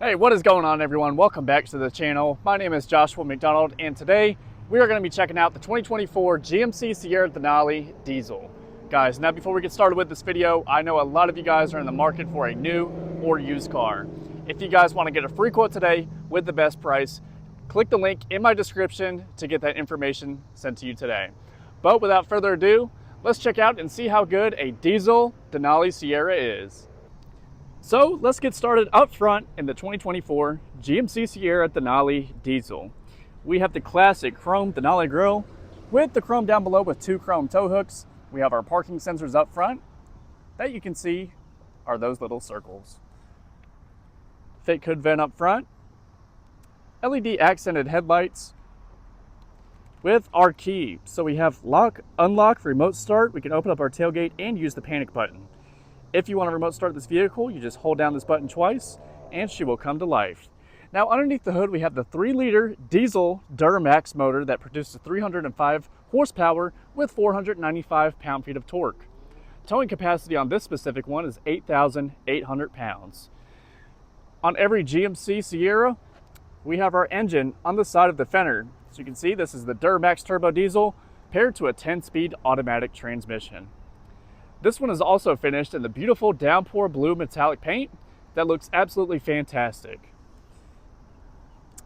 Hey, what is going on, everyone? Welcome back to the channel. My name is Joshua McDonald, and today we are going to be checking out the 2024 GMC Sierra Denali Diesel. Guys, now before we get started with this video, I know a lot of you guys are in the market for a new or used car. If you guys want to get a free quote today with the best price, click the link in my description to get that information sent to you today. But without further ado, let's check out and see how good a diesel Denali Sierra is. So let's get started up front in the 2024 GMC Sierra Denali Diesel. We have the classic chrome Denali grille with the chrome down below with two chrome tow hooks. We have our parking sensors up front that you can see are those little circles. Fake hood vent up front, LED accented headlights with our key. So we have lock, unlock, remote start. We can open up our tailgate and use the panic button. If you want to remote start this vehicle, you just hold down this button twice and she will come to life. Now underneath the hood, we have the 3-liter diesel Duramax motor that produces 305 horsepower with 495 pound-feet of torque. Towing capacity on this specific one is 8,800 pounds. On every GMC Sierra, we have our engine on the side of the fender. So you can see this is the Duramax turbo diesel paired to a 10-speed automatic transmission. This one is also finished in the beautiful downpour blue metallic paint that looks absolutely fantastic.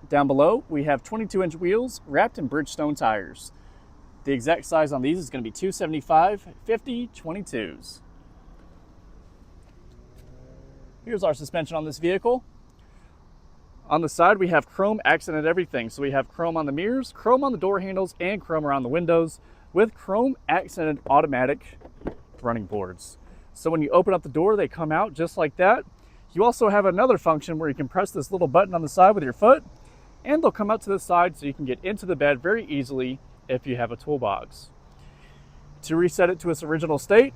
Down below, we have 22-inch wheels wrapped in Bridgestone tires. The exact size on these is going to be 275/50 22s. Here's our suspension on this vehicle. On the side, we have chrome accented everything. So we have chrome on the mirrors, chrome on the door handles, and chrome around the windows with chrome accented automatic running boards. So when you open up the door, they come out just like that. You also have another function where you can press this little button on the side with your foot and they'll come out to the side so you can get into the bed very easily if you have a toolbox. To reset it to its original state,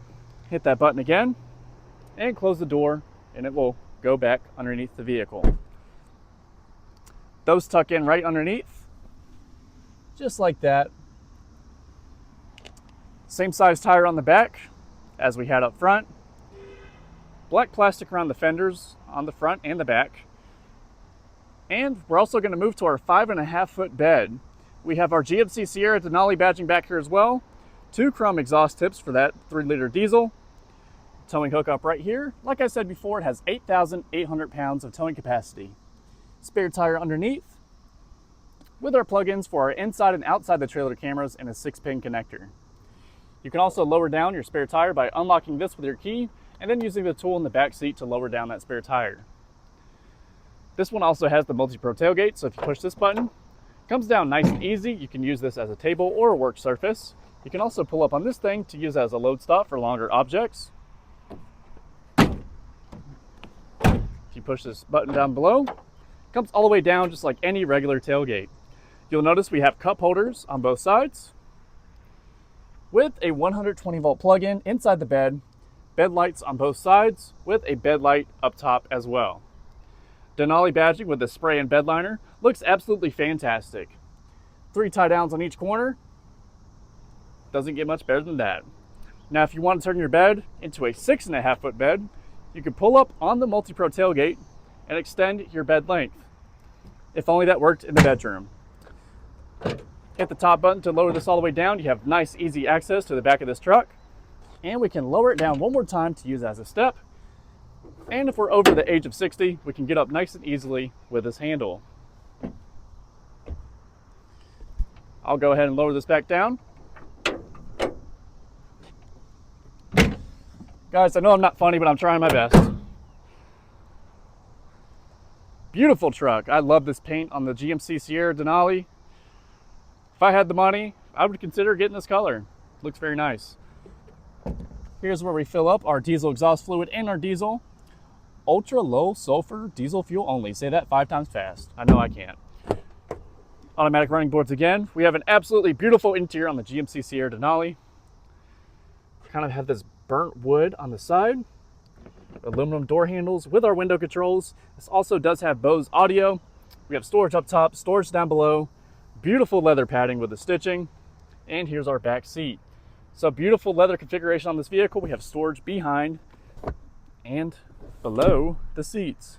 hit that button again and close the door and it will go back underneath the vehicle. Those tuck in right underneath, just like that. Same size tire on the back as we had up front. Black plastic around the fenders on the front and the back. And we're also going to move to our 5.5-foot bed. We have our GMC Sierra Denali badging back here as well. 2 chrome exhaust tips for that 3-liter diesel. Towing hook up right here. Like I said before, it has 8,800 pounds of towing capacity. Spare tire underneath with our plug-ins for our inside and outside the trailer cameras and a 6-pin connector. You can also lower down your spare tire by unlocking this with your key and then using the tool in the back seat to lower down that spare tire. This one also has the multi-pro tailgate, so if you push this button, it comes down nice and easy. You can use this as a table or a work surface. You can also pull up on this thing to use as a load stop for longer objects. If you push this button down below, it comes all the way down just like any regular tailgate. You'll notice we have cup holders on both sides, with a 120 volt plug-in inside the bed, bed lights on both sides with a bed light up top as well. Denali badging with the spray and bed liner looks absolutely fantastic. 3 tie downs on each corner. Doesn't get much better than that. Now if you want to turn your bed into a 6.5-foot bed, you can pull up on the multi-pro tailgate and extend your bed length. If only that worked in the bedroom. Hit the top button to lower this all the way down. You have nice, easy access to the back of this truck. And we can lower it down one more time to use as a step. And if we're over the age of 60, we can get up nice and easily with this handle. I'll go ahead and lower this back down. Guys, I know I'm not funny, but I'm trying my best. Beautiful truck. I love this paint on the GMC Sierra Denali. If I had the money, I would consider getting this color. Looks very nice. Here's where we fill up our diesel exhaust fluid and our diesel. Ultra low sulfur diesel fuel only. Say that 5 times fast. I know I can't. Automatic running boards again. We have an absolutely beautiful interior on the GMC Sierra Denali. Kind of have this burnt wood on the side. Aluminum door handles with our window controls. This also does have Bose audio. We have storage up top, storage down below. Beautiful leather padding with the stitching. And here's our back seat. So beautiful leather configuration on this vehicle. We have storage behind and below the seats.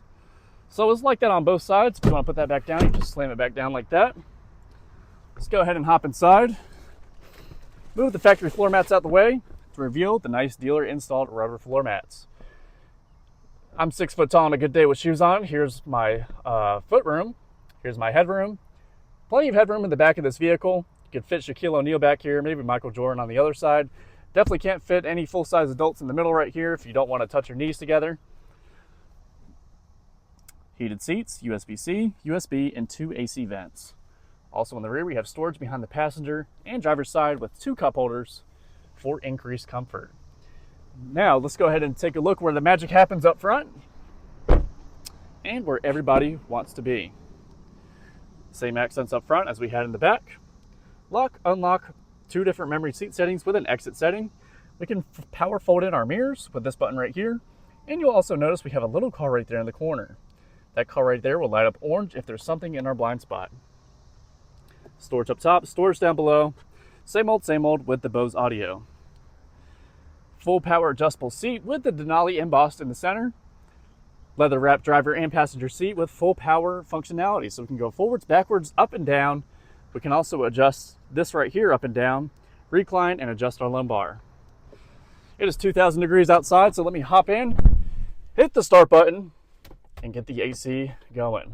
So it's like that on both sides. If you want to put that back down, you just slam it back down like that. Let's go ahead and hop inside. Move the factory floor mats out the way to reveal the nice dealer installed rubber floor mats. I'm 6 foot tall on a good day with shoes on. Here's my foot room. Here's my headroom. Plenty of headroom in the back of this vehicle. You could fit Shaquille O'Neal back here, maybe Michael Jordan on the other side. Definitely can't fit any full-size adults in the middle right here if you don't want to touch your knees together. Heated seats, USB-C, USB, and 2 AC vents. Also in the rear, we have storage behind the passenger and driver's side with 2 cup holders for increased comfort. Now, let's go ahead and take a look where the magic happens up front and where everybody wants to be. Same accents up front as we had in the back. Lock, unlock, 2 different memory seat settings with an exit setting. We can power fold in our mirrors with this button right here. And you'll also notice we have a little car right there in the corner. That car right there will light up orange if there's something in our blind spot. Storage up top, storage down below. Same old with the Bose audio. Full power adjustable seat with the Denali embossed in the center. Leather wrapped driver and passenger seat with full power functionality. So we can go forwards, backwards, up and down. We can also adjust this right here up and down, recline, and adjust our lumbar. It is 2,000 degrees outside, so let me hop in, hit the start button, and get the AC going.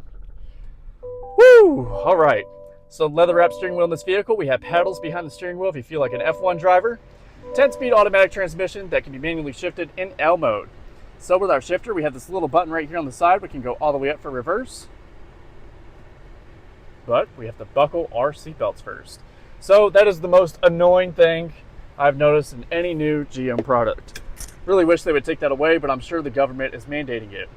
Woo! All right. So leather wrapped steering wheel in this vehicle. We have paddles behind the steering wheel if you feel like an F1 driver. 10-speed automatic transmission that can be manually shifted in L mode. So with our shifter, we have this little button right here on the side. We can go all the way up for reverse. But we have to buckle our seatbelts first. So that is the most annoying thing I've noticed in any new GM product. Really wish they would take that away, but I'm sure the government is mandating it.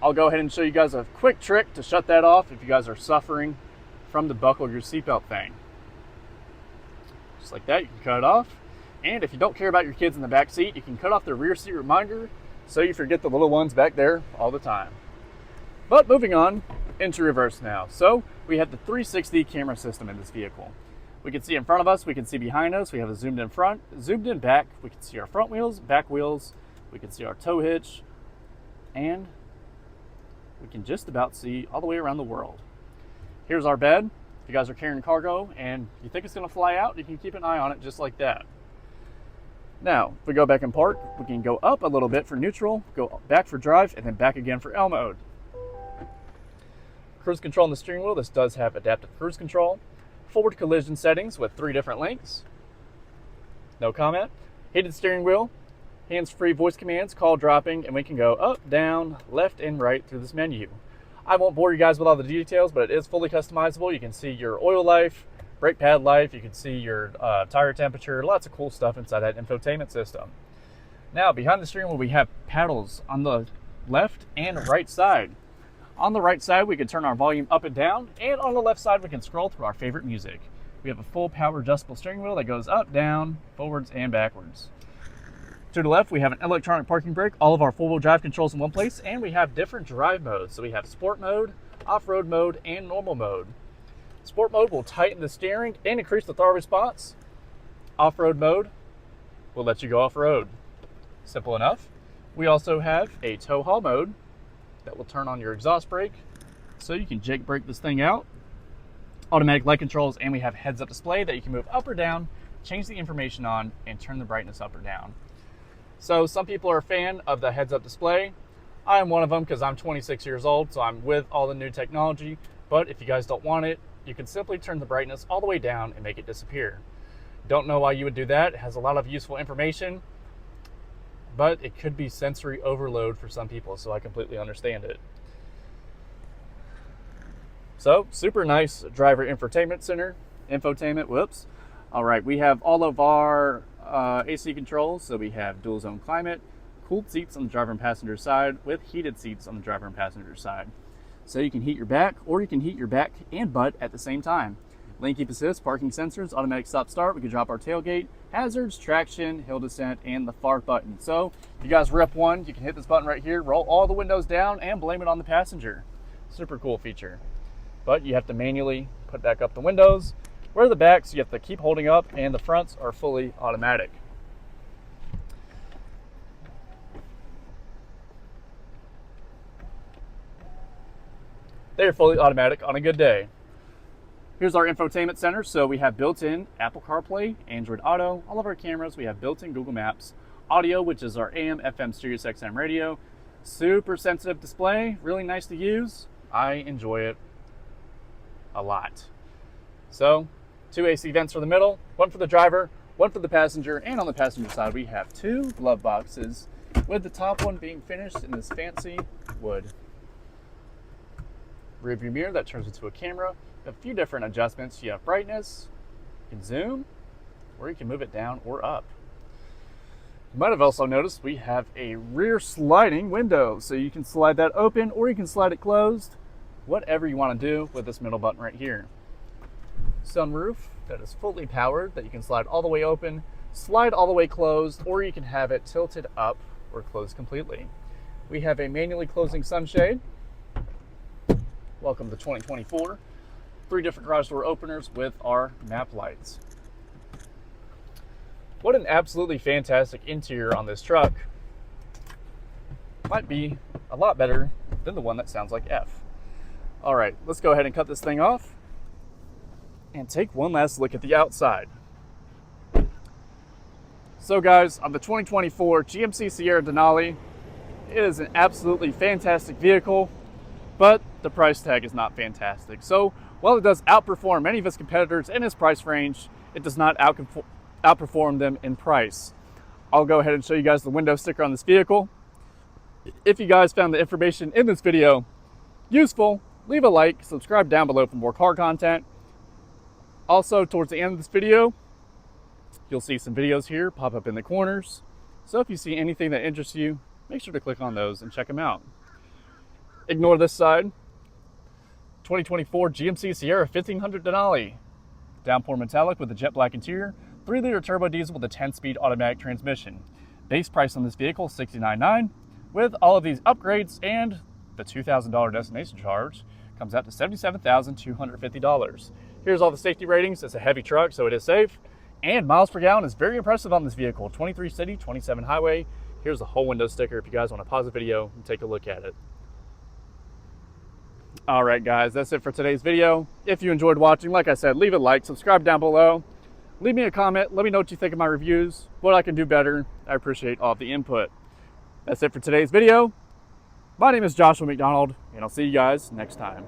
I'll go ahead and show you guys a quick trick to shut that off if you guys are suffering from the buckle your seatbelt thing. Just like that, you can cut it off. And if you don't care about your kids in the back seat, you can cut off the rear seat reminder so you forget the little ones back there all the time. But moving on into reverse now. So we have the 360 camera system in this vehicle. We can see in front of us, we can see behind us, we have a zoomed in front, zoomed in back, we can see our front wheels, back wheels, we can see our tow hitch, and we can just about see all the way around the world. Here's our bed. If you guys are carrying cargo and you think it's going to fly out, you can keep an eye on it just like that. Now, if we go back in park, we can go up a little bit for neutral, go back for drive, and then back again for L mode. Cruise control on the steering wheel. This does have adaptive cruise control. Forward collision settings with 3 different links. No comment. Heated steering wheel. Hands-free voice commands, call dropping, and we can go up, down, left, and right through this menu. I won't bore you guys with all the details, but it is fully customizable. You can see your oil life, brake pad life, you can see your tire temperature, lots of cool stuff inside that infotainment system. Now, behind the steering wheel, we have paddles on the left and right side. On the right side, we can turn our volume up and down, and on the left side, we can scroll through our favorite music. We have a full power adjustable steering wheel that goes up, down, forwards, and backwards. To the left, we have an electronic parking brake, all of our four-wheel drive controls in one place, and we have different drive modes. So we have sport mode, off-road mode, and normal mode. Sport mode will tighten the steering and increase the throttle response. Off-road mode will let you go off-road. Simple enough. We also have a tow haul mode that will turn on your exhaust brake so you can jake brake this thing out. Automatic light controls, and we have heads-up display that you can move up or down, change the information on, and turn the brightness up or down. So some people are a fan of the heads-up display. I am one of them because I'm 26 years old, so I'm with all the new technology. But if you guys don't want it, you can simply turn the brightness all the way down and make it disappear. Don't know why you would do that. It has a lot of useful information, but it could be sensory overload for some people, so I completely understand it. So, super nice driver infotainment, whoops. All right, we have all of our AC controls, so we have dual zone climate, cooled seats on the driver and passenger side with heated seats on the driver and passenger side. So you can heat your back, or you can heat your back and butt at the same time. Lane keep assist, parking sensors, automatic stop start, we can drop our tailgate, hazards, traction, hill descent, and the fart button. So if you guys rip one, you can hit this button right here, roll all the windows down, and blame it on the passenger. Super cool feature. But you have to manually put back up the windows, where the backs you have to keep holding up, and the fronts are fully automatic. They are fully automatic on a good day. Here's our infotainment center. So we have built-in Apple CarPlay, Android Auto, all of our cameras. We have built-in Google Maps, audio, which is our AM, FM, Sirius XM radio. Super sensitive display, really nice to use. I enjoy it a lot. So, 2 AC vents for the middle, 1 for the driver, 1 for the passenger, and on the passenger side we have 2 glove boxes, with the top one being finished in this fancy wood. Rear view mirror that turns into a camera. A few different adjustments. You have brightness, you can zoom, or you can move it down or up. You might have also noticed we have a rear sliding window, so you can slide that open or you can slide it closed, whatever you want to do with this middle button right here. Sunroof that is fully powered, that you can slide all the way open, slide all the way closed, or you can have it tilted up or closed completely. We have a manually closing sunshade. Welcome to 2024. 3 different garage door openers with our map lights. What an absolutely fantastic interior on this truck. Might be a lot better than the one that sounds like F. All right, let's go ahead and cut this thing off and take one last look at the outside. So guys, on the 2024 GMC Sierra Denali, it is an absolutely fantastic vehicle, but the price tag is not fantastic. So while it does outperform many of its competitors in its price range, it does not outperform them in price. I'll go ahead and show you guys the window sticker on this vehicle. If you guys found the information in this video useful, leave a like, subscribe down below for more car content. Also, towards the end of this video, you'll see some videos here pop up in the corners. So if you see anything that interests you, make sure to click on those and check them out. Ignore this side. 2024 GMC Sierra 1500 Denali. Downpour metallic with a jet black interior. 3-liter turbo diesel with a 10-speed automatic transmission. Base price on this vehicle $69,900. With all of these upgrades and the $2,000 destination charge, comes out to $77,250. Here's all the safety ratings. It's a heavy truck, so it is safe. And miles per gallon is very impressive on this vehicle. 23 city, 27 highway. Here's the whole window sticker if you guys want to pause the video and take a look at it. All right, guys, that's it for today's video. If you enjoyed watching, like I said, leave a like, subscribe down below. Leave me a comment. Let me know what you think of my reviews, what I can do better. I appreciate all of the input. That's it for today's video. My name is Joshua McDonald, and I'll see you guys next time.